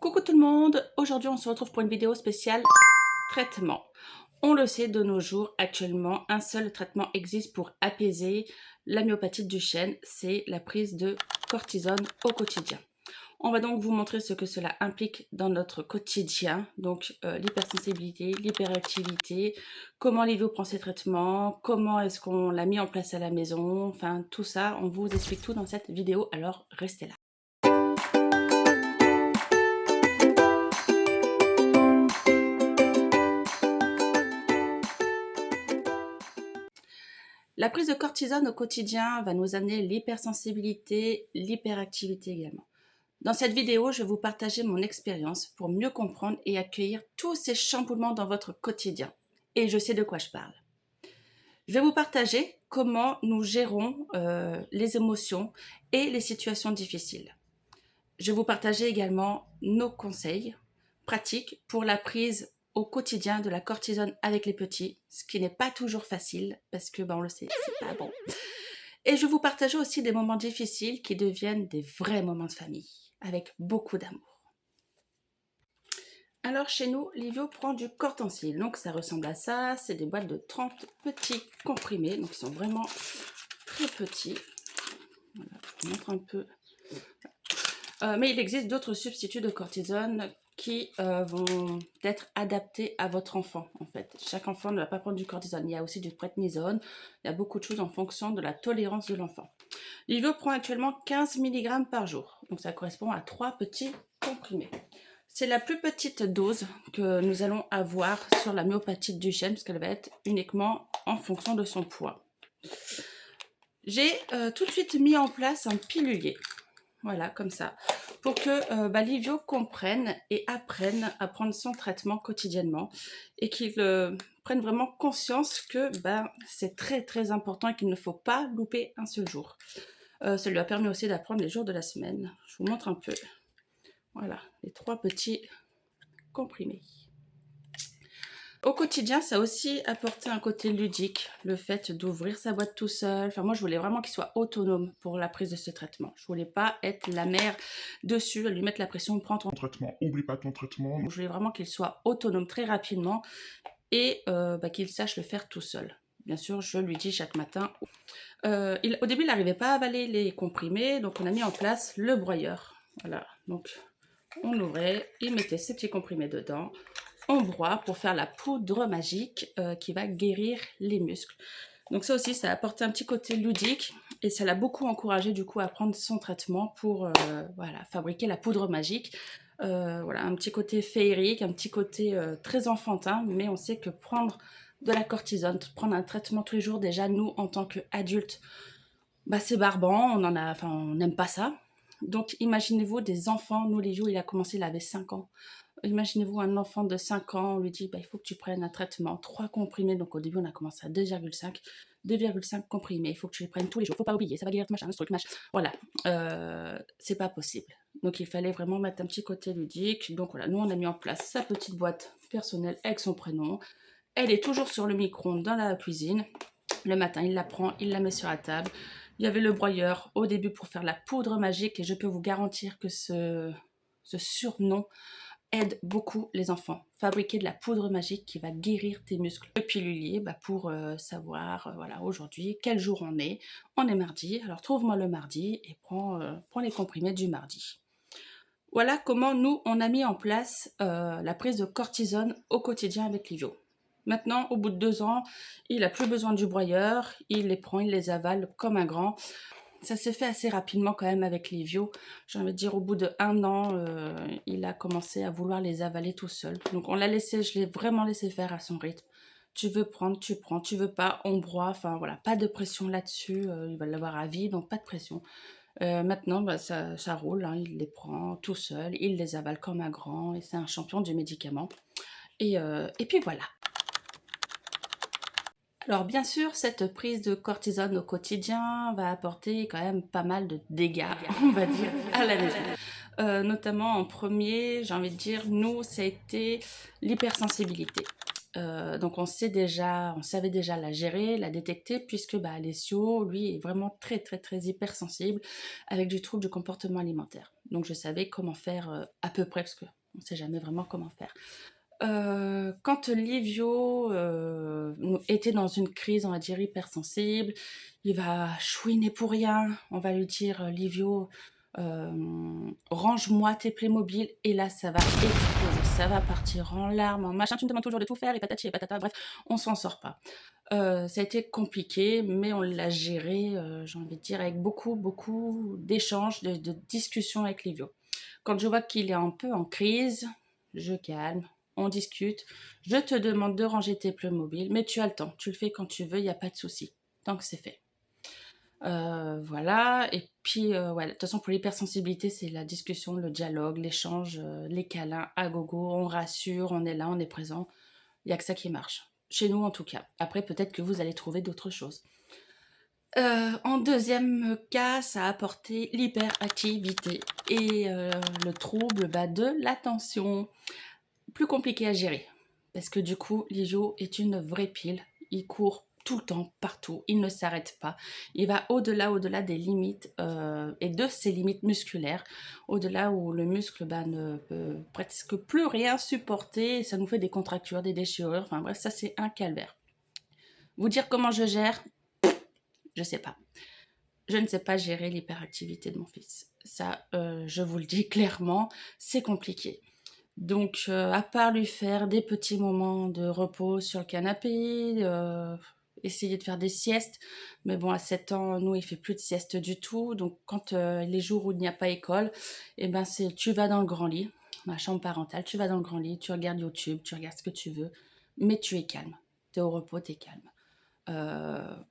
Coucou tout le monde, aujourd'hui on se retrouve pour une vidéo spéciale traitement. On le sait, de nos jours, actuellement, un seul traitement existe pour apaiser la myopathe du chêne, c'est la prise de cortisone au quotidien. On va donc vous montrer ce que cela implique dans notre quotidien, donc l'hypersensibilité, l'hyperactivité, comment Livio prend ses traitements, comment est-ce qu'on l'a mis en place à la maison, enfin tout ça, on vous explique tout dans cette vidéo, alors restez là. La prise de cortisone au quotidien va nous amener l'hypersensibilité, l'hyperactivité également. Dans cette vidéo, je vais vous partager mon expérience pour mieux comprendre et accueillir tous ces chamboulements dans votre quotidien. Et je sais de quoi je parle. Je vais vous partager comment nous gérons les émotions et les situations difficiles. Je vais vous partager également nos conseils pratiques pour la prise au quotidien de la cortisone avec les petits, ce qui n'est pas toujours facile parce que on le sait, c'est pas bon. Et je vais vous partager aussi des moments difficiles qui deviennent des vrais moments de famille, avec beaucoup d'amour. Alors chez nous, Livio prend du Cortensil, donc ça ressemble à ça, c'est des boîtes de 30 petits comprimés, donc ils sont vraiment très petits. Voilà, je vous montre un peu. Mais il existe d'autres substituts de cortisone qui vont être adaptés à votre enfant en fait. Chaque enfant ne va pas prendre du cortisone. Il y a aussi du prednisone. Il y a beaucoup de choses en fonction de la tolérance de l'enfant. Livio prend actuellement 15 mg par jour. Donc ça correspond à 3 petits comprimés. C'est la plus petite dose que nous allons avoir sur la myopathe du chêne parce qu'elle va être uniquement en fonction de son poids. J'ai tout de suite mis en place un pilulier. Voilà, comme ça, pour que Livio comprenne et apprenne à prendre son traitement quotidiennement et qu'il prenne vraiment conscience que c'est très très important et qu'il ne faut pas louper un seul jour. Ça lui a permis aussi d'apprendre les jours de la semaine. Je vous montre un peu. Voilà, les 3 petits comprimés. Au quotidien, ça a aussi apporté un côté ludique, le fait d'ouvrir sa boîte tout seul. Enfin, moi, je voulais vraiment qu'il soit autonome pour la prise de ce traitement. Je voulais pas être la mère dessus, lui mettre la pression, prends ton traitement, oublie pas ton traitement. Je voulais vraiment qu'il soit autonome très rapidement et qu'il sache le faire tout seul. Bien sûr, je lui dis chaque matin. Au début, il n'arrivait pas à avaler les comprimés, donc on a mis en place le broyeur. Voilà, donc on ouvrait, il mettait ses petits comprimés dedans. On broie pour faire la poudre magique qui va guérir les muscles. Donc ça aussi, ça a apporté un petit côté ludique et ça l'a beaucoup encouragé du coup à prendre son traitement pour fabriquer la poudre magique. Voilà, un petit côté féerique, un petit côté très enfantin, mais on sait que prendre de la cortisone, prendre un traitement tous les jours, déjà nous en tant qu'adultes, c'est barbant, on n'aime pas ça. Donc imaginez-vous des enfants, nous les jours, il a commencé, il avait 5 ans. Imaginez-vous un enfant de 5 ans, on lui dit il faut que tu prennes un traitement, 3 comprimés. Donc au début, on a commencé à 2,5 comprimés. Il faut que tu les prennes tous les jours. Il ne faut pas oublier, ça va guérir machin, ce truc, machin. Voilà, c'est pas possible. Donc il fallait vraiment mettre un petit côté ludique. Donc voilà, nous on a mis en place sa petite boîte personnelle avec son prénom. Elle est toujours sur le micro-ondes dans la cuisine. Le matin, il la prend, il la met sur la table. Il y avait le broyeur au début pour faire la poudre magique et je peux vous garantir que ce surnom aide beaucoup les enfants. Fabriquer de la poudre magique qui va guérir tes muscles. Le pilulier pour savoir voilà, aujourd'hui quel jour on est. On est mardi, alors trouve-moi le mardi et prends les comprimés du mardi. Voilà comment nous, on a mis en place la prise de cortisone au quotidien avec Livio. Maintenant, au bout de 2 ans, il n'a plus besoin du broyeur, il les prend, il les avale comme un grand. Ça s'est fait assez rapidement quand même avec Livio. J'ai envie de dire, au bout de 1 an, il a commencé à vouloir les avaler tout seul. Donc on l'a laissé, je l'ai vraiment laissé faire à son rythme. Tu veux prendre, tu prends, tu veux pas, on broie. Enfin voilà, pas de pression là-dessus. Il va l'avoir à vie, donc pas de pression. Maintenant, ça roule, hein, il les prend tout seul, il les avale comme un grand et c'est un champion du médicament. Et puis voilà. Alors bien sûr, cette prise de cortisone au quotidien va apporter quand même pas mal de dégâts, on va dire, à la maison. Notamment en premier, j'ai envie de dire, nous, ça a été l'hypersensibilité. Donc on savait déjà la gérer, la détecter, puisque bah, Alessio, lui, est vraiment très très très hypersensible avec du trouble du comportement alimentaire. Donc je savais comment faire à peu près, parce qu'on ne sait jamais vraiment comment faire. Quand Livio était dans une crise, on va dire, hypersensible, il va chouiner pour rien. On va lui dire, Livio, range-moi tes Playmobil, et là, ça va exploser. Ça va partir en larmes, en machin. Tu me demandes toujours de tout faire, et patati et patata. Bref, on s'en sort pas. Ça a été compliqué, mais on l'a géré, j'ai envie de dire, avec beaucoup, beaucoup d'échanges, de discussions avec Livio. Quand je vois qu'il est un peu en crise, je calme, on discute. Je te demande de ranger tes Playmobil, mais tu as le temps. Tu le fais quand tu veux, il n'y a pas de souci. Tant que c'est fait. Voilà. Et puis, ouais, de toute façon, pour l'hypersensibilité, c'est la discussion, le dialogue, l'échange, les câlins à gogo. On rassure, on est là, on est présent. Il n'y a que ça qui marche. Chez nous, en tout cas. Après, peut-être que vous allez trouver d'autres choses. En deuxième cas, ça a apporté l'hyperactivité et le trouble de l'attention. Plus compliqué à gérer, parce que du coup, Livio est une vraie pile. Il court tout le temps, partout, il ne s'arrête pas. Il va au-delà des limites et de ses limites musculaires, au-delà où le muscle ne peut presque plus rien supporter, et ça nous fait des contractures, des déchirures, enfin bref, ça c'est un calvaire. Vous dire comment je gère, je sais pas. Je ne sais pas gérer l'hyperactivité de mon fils. Ça, je vous le dis clairement, c'est compliqué. Donc, à part lui faire des petits moments de repos sur le canapé, essayer de faire des siestes. Mais bon, à 7 ans, nous, il fait plus de sieste du tout. Donc, quand les jours où il n'y a pas école, eh ben, c'est tu vas dans le grand lit, ma chambre parentale, tu vas dans le grand lit, tu regardes YouTube, tu regardes ce que tu veux, mais tu es calme. Tu es au repos, tu es calme.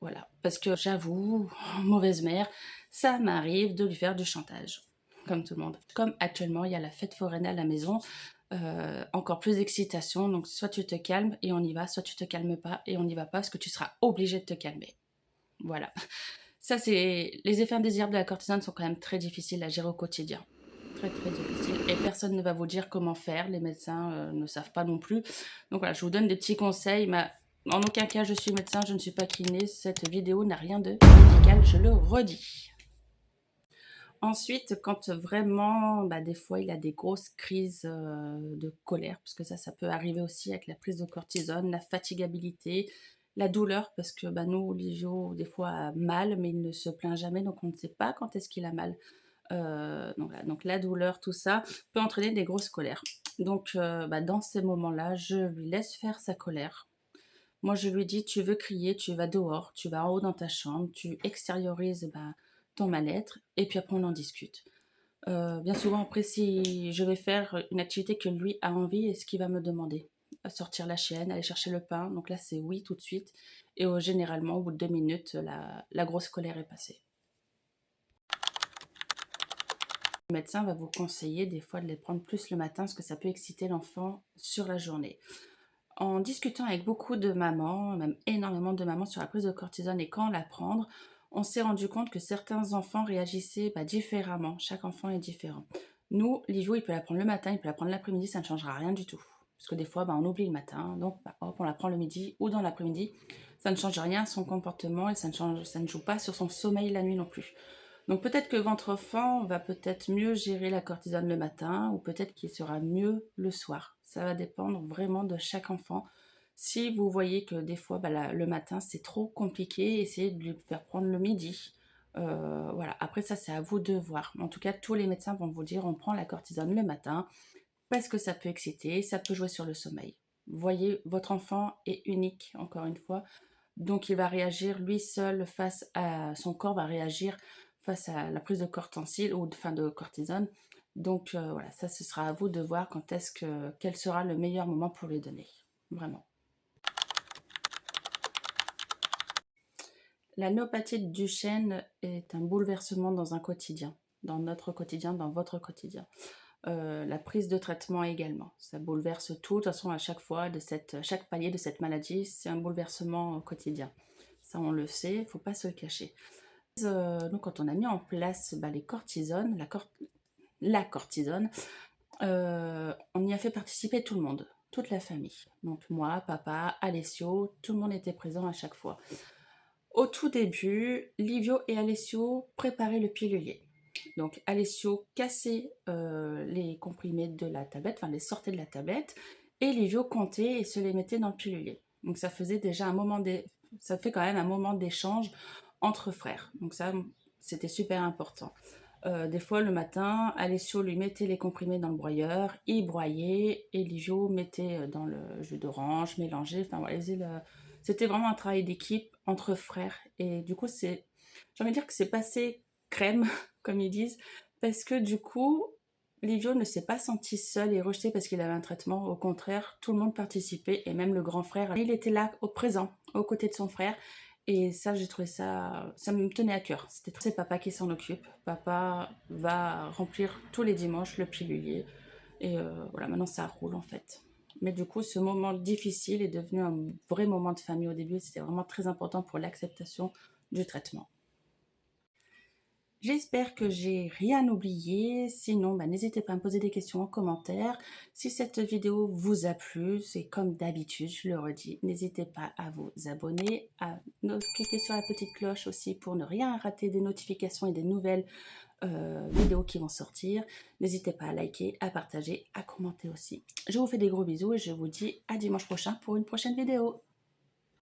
Voilà. Parce que j'avoue, mauvaise mère, ça m'arrive de lui faire du chantage, comme tout le monde. Comme actuellement, il y a la fête foraine à la maison, encore plus d'excitation. Donc, soit tu te calmes et on y va, soit tu te calmes pas et on n'y va pas parce que tu seras obligé de te calmer. Voilà. Ça, c'est les effets indésirables de la cortisone sont quand même très difficiles à gérer au quotidien. Très très difficile. Et personne ne va vous dire comment faire. Les médecins ne savent pas non plus. Donc voilà, je vous donne des petits conseils. Mais en aucun cas, je suis médecin, je ne suis pas kiné. Cette vidéo n'a rien de médical, je le redis. Ensuite, quand vraiment, des fois, il a des grosses crises de colère, parce que ça peut arriver aussi avec la prise de cortisone, la fatigabilité, la douleur, parce que nous, Livio, des fois, a mal, mais il ne se plaint jamais, donc on ne sait pas quand est-ce qu'il a mal. Donc, voilà, donc la douleur, tout ça, peut entraîner des grosses colères. Donc, dans ces moments-là, je lui laisse faire sa colère. Moi, je lui dis, tu veux crier, tu vas dehors, tu vas en haut dans ta chambre, tu extériorises ton mal-être, et puis après, on en discute. Bien souvent, après, si je vais faire une activité que lui a envie et ce qu'il va me demander, sortir la chienne, aller chercher le pain, donc là, c'est oui tout de suite. Et généralement, au bout de 2 minutes, la grosse colère est passée. Le médecin va vous conseiller des fois de les prendre plus le matin parce que ça peut exciter l'enfant sur la journée. En discutant avec beaucoup de mamans, même énormément de mamans sur la prise de cortisone et quand la prendre, on s'est rendu compte que certains enfants réagissaient différemment. Chaque enfant est différent. Nous, Livio, il peut la prendre le matin, il peut la prendre l'après-midi, ça ne changera rien du tout. Parce que des fois, on oublie le matin, donc hop, on la prend le midi ou dans l'après-midi. Ça ne change rien à son comportement et ça ne joue pas sur son sommeil la nuit non plus. Donc peut-être que votre enfant va peut-être mieux gérer la cortisone le matin ou peut-être qu'il sera mieux le soir. Ça va dépendre vraiment de chaque enfant. Si vous voyez que des fois le matin c'est trop compliqué, essayez de lui faire prendre le midi. Voilà. Après ça c'est à vous de voir. En tout cas tous les médecins vont vous dire on prend la cortisone le matin parce que ça peut exciter, ça peut jouer sur le sommeil. Voyez, votre enfant est unique encore une fois. Donc il va réagir lui seul face à son corps va réagir face à la prise de cortensile ou de cortisone. Donc voilà, ça ce sera à vous de voir quel sera le meilleur moment pour lui donner. Vraiment. La myopathy de Duchenne est un bouleversement dans un quotidien, dans notre quotidien, dans votre quotidien. La prise de traitement également, ça bouleverse tout. De toute façon, à chaque fois, chaque palier de cette maladie, c'est un bouleversement quotidien. Ça, on le sait, il ne faut pas se le cacher. Donc, quand on a mis en place les cortisones, la cortisone, on y a fait participer tout le monde. toute la famille. Donc moi, papa, Alessio, tout le monde était présent à chaque fois. Au tout début, Livio et Alessio préparaient le pilulier. Donc Alessio cassait les comprimés de la tablette, enfin les sortait de la tablette, et Livio comptait et se les mettait dans le pilulier. Donc ça faisait déjà ça fait quand même un moment d'échange entre frères. Donc ça, c'était super important. Des fois, le matin, Alessio lui mettait les comprimés dans le broyeur, il broyait, et Livio mettait dans le jus d'orange, mélangé. Enfin, voilà, c'était vraiment un travail d'équipe entre frères. Et du coup, j'ai envie de dire que c'est passé crème, comme ils disent, parce que du coup, Livio ne s'est pas senti seul et rejeté parce qu'il avait un traitement. Au contraire, tout le monde participait, et même le grand frère, il était là, au présent, aux côtés de son frère. Et ça, j'ai trouvé ça me tenait à cœur. C'est papa qui s'en occupe. Papa va remplir tous les dimanches le pilulier. Et voilà, maintenant ça roule en fait. Mais du coup, ce moment difficile est devenu un vrai moment de famille au début. C'était vraiment très important pour l'acceptation du traitement. J'espère que j'ai rien oublié, sinon n'hésitez pas à me poser des questions en commentaire. Si cette vidéo vous a plu, c'est comme d'habitude, je le redis, n'hésitez pas à vous abonner, à cliquer sur la petite cloche aussi pour ne rien rater des notifications et des nouvelles vidéos qui vont sortir. N'hésitez pas à liker, à partager, à commenter aussi. Je vous fais des gros bisous et je vous dis à dimanche prochain pour une prochaine vidéo.